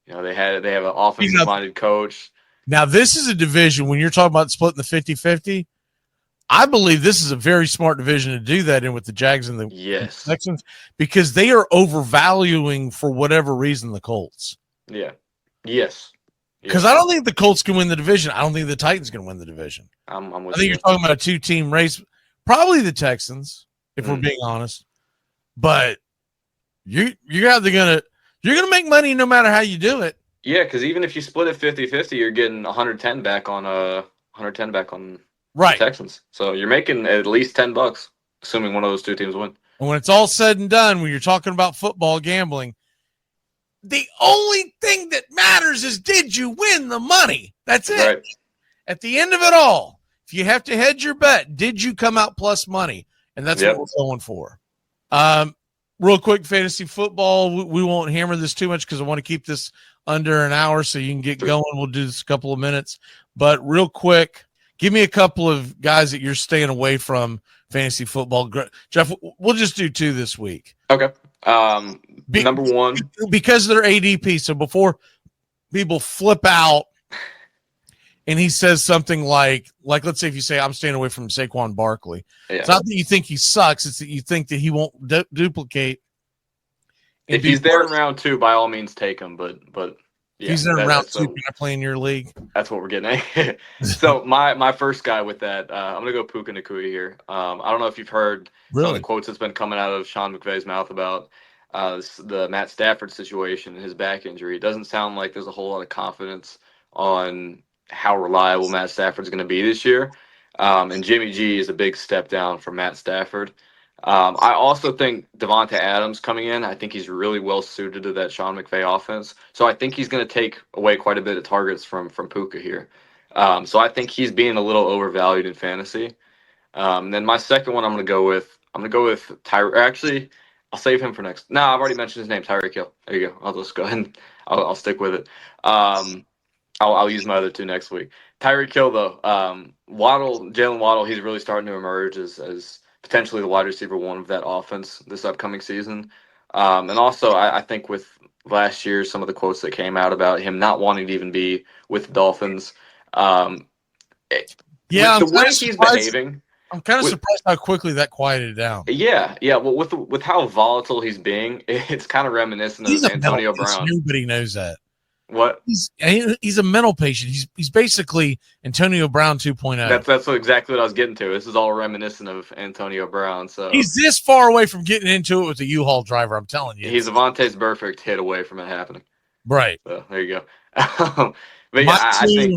They have an offensive-minded coach. Now, this is a division, when you're talking about splitting the 50-50, I believe this is a very smart division to do that in with the Jags and the Texans, because they are overvaluing, for whatever reason, the Colts. Yeah. Yes. Because I don't think the Colts can win the division. I don't think the Titans can win the division. I'm with I think you. you're talking about a two-team race. Probably the Texans, if we're being honest. But you're gonna make money no matter how you do it. Yeah, because even if you split it 50-50, you're getting 110 back on right. Texans. So you're making at least $10, assuming one of those two teams win. And when it's all said and done, when you're talking about football gambling, the only thing that matters is, did you win the money? That's it. Right. At the end of it all, if you have to hedge your bet, did you come out plus money? And that's what we're going for. Real quick, fantasy football. We won't hammer this too much because I want to keep this under an hour so you can get going. We'll do this a couple of minutes. But real quick, give me a couple of guys that you're staying away from fantasy football. Jeff, we'll just do two this week. Okay. Number one. Because they're ADP. So before people flip out and he says something like let's say if you say, I'm staying away from Saquon Barkley. Yeah. It's not that you think he sucks. It's that you think that he won't duplicate. If he's there in round two, by all means take him. But Yeah, He's in round 2. Can I play in your league? That's what we're getting at. So my first guy with that, I'm gonna go Puka Nacua here. I don't know if you've heard some of the quotes that's been coming out of Sean McVay's mouth about the Matt Stafford situation and his back injury. It doesn't sound like there's a whole lot of confidence on how reliable Matt Stafford's going to be this year. And Jimmy G is a big step down from Matt Stafford. I also think Devonta Adams coming in, I think he's really well suited to that Sean McVay offense. So I think he's going to take away quite a bit of targets from Puka here. So I think he's being a little overvalued in fantasy. Then my second one I'm going to go with Tyreek. Actually, I'll save him for next. No, I've already mentioned his name, Tyreek Hill. There you go. I'll just go ahead and I'll stick with it. I'll use my other two next week. Tyreek Hill, though, Jalen Waddle, he's really starting to emerge as potentially the wide receiver one of that offense this upcoming season. And also, I think with last year, some of the quotes that came out about him not wanting to even be with the Dolphins. The way he's behaving. I'm kind of surprised how quickly that quieted down. Yeah. Well, with how volatile he's being, it's kind of reminiscent of Antonio Brown. Nobody knows that. What? He's a mental patient. He's basically Antonio Brown 2.0. That's exactly what I was getting to. This is all reminiscent of Antonio Brown. So he's this far away from getting into it with a U-Haul driver. I'm telling you, he's Avonte's perfect hit away from it happening. Right. So there you go. But yeah,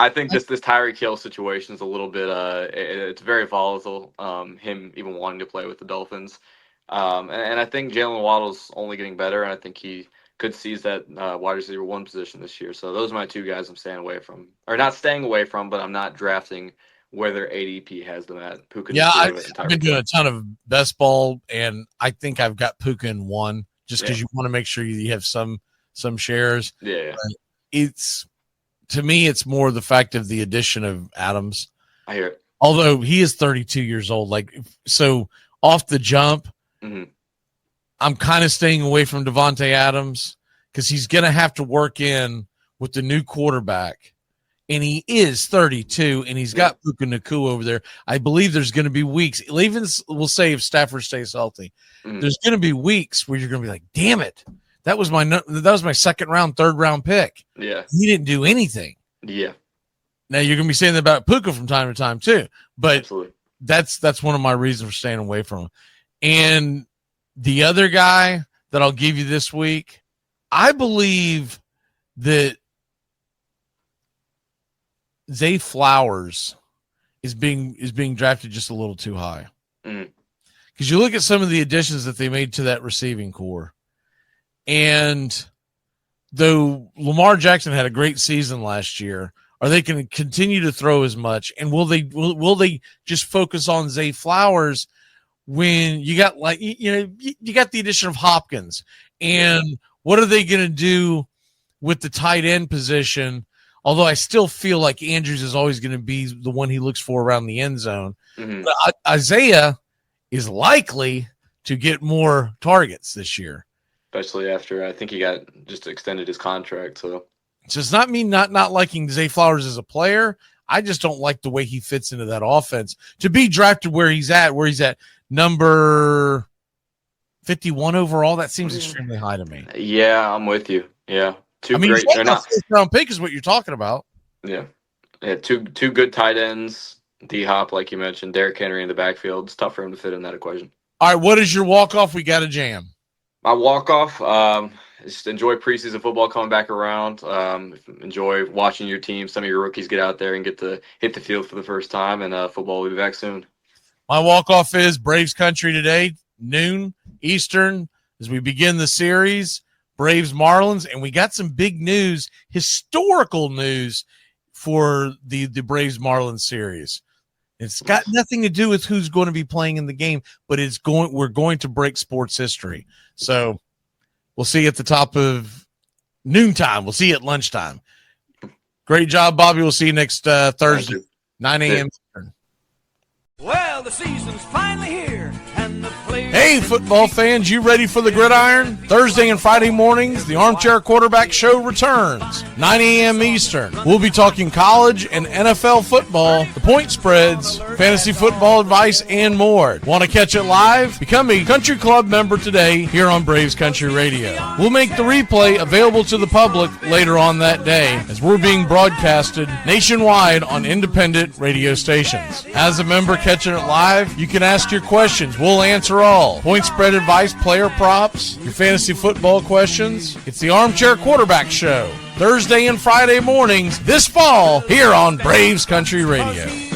I think this Tyreek Hill situation is a little bit. It's very volatile. Him even wanting to play with the Dolphins, and I think Jalen Waddle's only getting better, and I think he could seize that wide receiver one position this year. So those are my two guys I'm staying away from, or not staying away from, but I'm not drafting where their ADP has them at. Puka. Yeah, I've been doing a ton of best ball, and I think I've got Puka in one, just because you want to make sure you have some shares. Yeah. To me, it's more the fact of the addition of Adams. I hear it. Although he is 32 years old, so off the jump. Mm-hmm. I'm kind of staying away from Devontae Adams because he's going to have to work in with the new quarterback. And he is 32, and he's got Puka Nacua over there. I believe there's going to be weeks, even we'll say if Stafford stays healthy, there's going to be weeks where you're going to be like, damn it, that was my second round, third round pick. Yeah. He didn't do anything. Yeah. Now you're going to be saying that about Puka from time to time too, but absolutely. That's one of my reasons for staying away from him. And the other guy that I'll give you this week, I believe that Zay Flowers is being drafted just a little too high. Because you look at some of the additions that they made to that receiving core, and though Lamar Jackson had a great season last year, are they going to continue to throw as much? And will they just focus on Zay Flowers when you got you got the addition of Hopkins? And what are they going to do with the tight end position? Although I still feel like Andrews is always going to be the one he looks for around the end zone. But Isaiah is likely to get more targets this year. Especially after I think he got just extended his contract. So it's not me not liking Zay Flowers as a player. I just don't like the way he fits into that offense. To be drafted where he's at number 51 overall, that seems extremely high to me. Yeah, I'm with you. Yeah. Great. They're not first round pick is what you're talking about. Yeah. Two good tight ends. D-Hop, like you mentioned, Derrick Henry in the backfield. It's tough for him to fit in that equation. All right, what is your walk-off? We got a jam. My walk-off, just enjoy preseason football coming back around. Enjoy watching your team, some of your rookies get out there and get to hit the field for the first time, and football will be back soon. My walk-off is Braves Country today, noon Eastern, as we begin the series. Braves Marlins, and we got some big news, historical news for the Braves Marlins series. It's got nothing to do with who's going to be playing in the game, but we're going to break sports history. So we'll see you at the top of noontime. We'll see you at lunchtime. Great job, Bobby. We'll see you next Thursday, 9 a.m. Well, the season's finally here, and the players... Hey, football fans, you ready for the gridiron? Thursday and Friday mornings, the Armchair Quarterback Show returns, 9 a.m. Eastern. We'll be talking college and NFL football, the point spreads, fantasy football advice, and more. Want to catch it live? Become a Country Club member today here on Braves Country Radio. We'll make the replay available to the public later on that day, as we're being broadcasted nationwide on independent radio stations. As a member catching it live, you can ask your questions. We'll answer all. Point spread advice, player props, your fantasy football questions. It's the Armchair Quarterback Show, Thursday and Friday mornings this fall here on Braves Country Radio.